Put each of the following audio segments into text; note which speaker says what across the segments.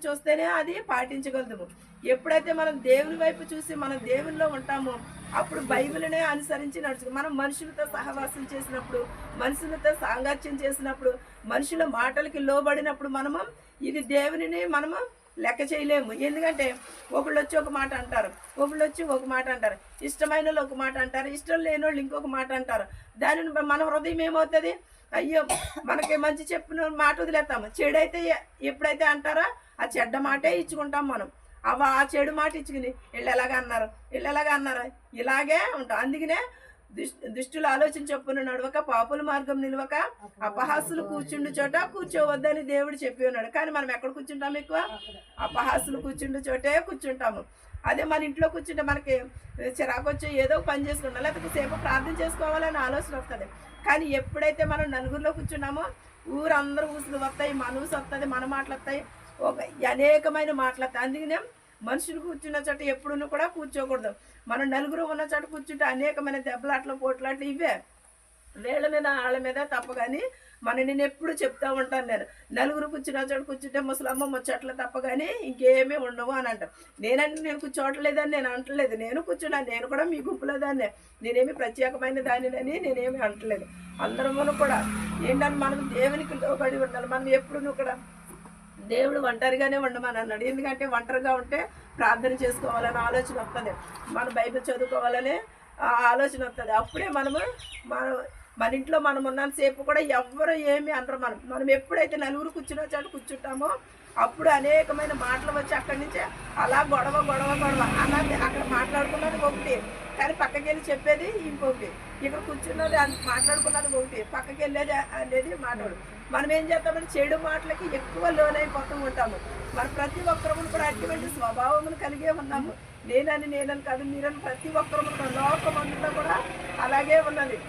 Speaker 1: చూస్తేనే అది పాటించగలదు. ఎప్పుడైతే మనం దేవుని వైపు చూసి మనం దేవునిలో ఉంటామో అప్పుడు బైబిల్నే అనుసరించి నడుచుకో. మనం మనుషులతో సహవాసం చేసినప్పుడు, మనుషులతో సాంగత్యం చేసినప్పుడు, మనుషుల మాటలకి లోబడినప్పుడు మనము ఇది దేవునిని మనము లెక్క చేయలేము. ఎందుకంటే ఒకళ్ళొచ్చి ఒక మాట అంటారు, ఒకళ్ళొచ్చి ఒక మాట అంటారు, ఇష్టమైన వాళ్ళు ఒక మాట అంటారు, ఇష్టం లేని వాళ్ళు ఇంకొక మాట అంటారు. దానిని మన హృదయం ఏమవుతుంది? అయ్యో మనకి మంచి చెప్పిన మాట వదిలేస్తాము, చెడైతే ఎప్పుడైతే అంటారో ఆ చెడ్డ మాటే ఇచ్చుకుంటాం మనం. ఆ చెడు మాట ఇచ్చుకుని వీళ్ళు ఎలాగ అన్నారు, వీళ్ళు ఎలాగ అన్నారు, ఇలాగే ఉంటాం. అందుకనే దుష్టుల ఆలోచన చొప్పున నడవక, పాపుల మార్గం నిలవక, అపహాసులు కూర్చుండు చోట కూర్చోవద్దని దేవుడు చెప్పి ఉన్నాడు. కానీ మనం ఎక్కడ కూర్చుంటాము? ఎక్కువ అపహాసులు కూర్చుండు చోటే కూర్చుంటాము. అదే మన ఇంట్లో కూర్చుంటే మనకి చిరాకు వచ్చి ఏదో పని చేసుకుంటాం, లేకపోతే సేపు ప్రార్థన చేసుకోవాలని ఆలోచన వస్తుంది. కానీ ఎప్పుడైతే మనం నలుగురిలో కూర్చున్నామో ఊరందరూ ఊసులు వస్తాయి, మన ఊసు వస్తుంది, మన మాటలు వస్తాయి, అనేకమైన మాటలు వస్తాయి. అందుకనే మనుషులు కూర్చున్న చోట ఎప్పుడూ కూడా కూర్చోకూడదు. మనం నలుగురు ఉన్న చోట కూర్చుంటే అనేకమైన దెబ్బలాట్లు, పోట్లాట్లు ఇవే వీళ్ళ మీద వాళ్ళ మీద తప్ప. కానీ నేను ఎప్పుడు చెప్తా ఉంటాను, నేను నలుగురు కూర్చున్న చోట కూర్చుంటే ముసలమ్మ ముచ్చట్లు తప్ప కానీ ఇంకేమీ ఉండవు అని అంటాను. నేను కూర్చోవట్లేదని నేను అంటలేదు, నేను కూర్చున్నాను, నేను కూడా మీ గుంపులో దాన్నే, నేనేమి ప్రత్యేకమైన దానిని నేనేమి అంటలేదు. అందరము కూడా ఏంటంటే మనం దేవునికి లోబడి ఉండాలి. మనం ఎప్పుడు కూడా దేవుడు ఒంటరిగానే ఉండమని అన్నాడు. ఎందుకంటే ఒంటరిగా ఉంటే ప్రార్థన చేసుకోవాలని ఆలోచన వస్తుంది, మన బైబిల్ చదువుకోవాలని ఆలోచన వస్తుంది. అప్పుడే మన ఇంట్లో మనం ఉన్నంతసేపు కూడా ఎవ్వరు ఏమి అనరు. మనం ఎప్పుడైతే నలుగురు కూర్చున్న చోట కూర్చుంటామో అప్పుడు అనేకమైన మాటలు వచ్చి అక్కడి నుంచి అలా గొడవ అన్నది. అక్కడ మాట్లాడుకున్నది ఒకటి, కానీ పక్కకి వెళ్ళి చెప్పేది ఇంకొకటి. ఇక్కడ కూర్చున్నది మాట్లాడుకున్నది ఒకటి, పక్కకి వెళ్ళేది అనేది మాట్లాడు. మనం ఏం చేస్తామంటే చెడు మాటలకి ఎక్కువ లోనైపోతూ ఉంటాము. మన ప్రతి ఒక్కరము కూడా అటువంటి స్వభావమును కలిగే ఉన్నాము. నేనని కాదు, మీరని ప్రతి ఒక్కరము లోకమంతా కూడా అలాగే ఉన్నది.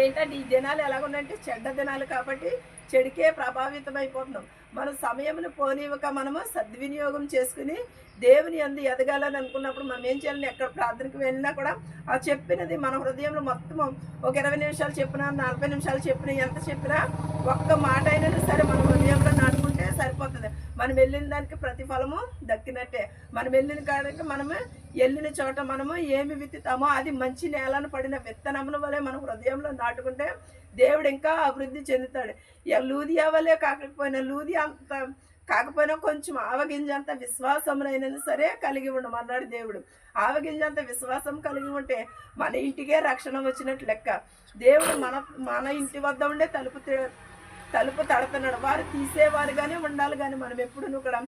Speaker 1: ఏంటంటే ఈ దినాలు ఎలాగున్నాయంటే చెడ్డ దినాలు కాబట్టి చెడుకే ప్రభావితం అయిపోతున్నాం. మన సమయమును పోనివ్వక మనము సద్వినియోగం చేసుకుని దేవుని యందు ఎదగాలని అనుకున్నప్పుడు మనం ఏం చేయాలని, ఎక్కడ ప్రార్థనకు వెళ్ళినా కూడా ఆ చెప్పినది మన హృదయంలో మొత్తం ఒక 20 నిమిషాలు చెప్పినా, 40 నిమిషాలు చెప్పినా, ఎంత చెప్పినా ఒక్క మాట అయినా సరే మన హృదయంలో నాటుకుంటే సరిపోతుంది. మనం వెళ్ళిన దానికి ప్రతిఫలము దక్కినట్టే. మనం వెళ్ళిన కాడికి మనము వెళ్ళిన చోట మనము ఏమి విత్తుతామో అది మంచి నేలను పడిన విత్తనముల వలె మన హృదయంలో నాటుకుంటే దేవుడు ఇంకా అభివృద్ధి చెందుతాడు. లూదియా వలే కాకపోయినా కొంచెం ఆవగింజంత విశ్వాసమునైనా సరే కలిగి ఉండమన్నాడు దేవుడు. ఆవగింజంత విశ్వాసం కలిగి ఉంటే మన ఇంటికే రక్షణ వచ్చినట్టు లెక్క. దేవుడు మన ఇంటి వద్ద ఉండే తలుపు తడుతున్నాడు. వారు తీసేవారుగానే ఉండాలి, కానీ మనం ఎప్పుడు కూడా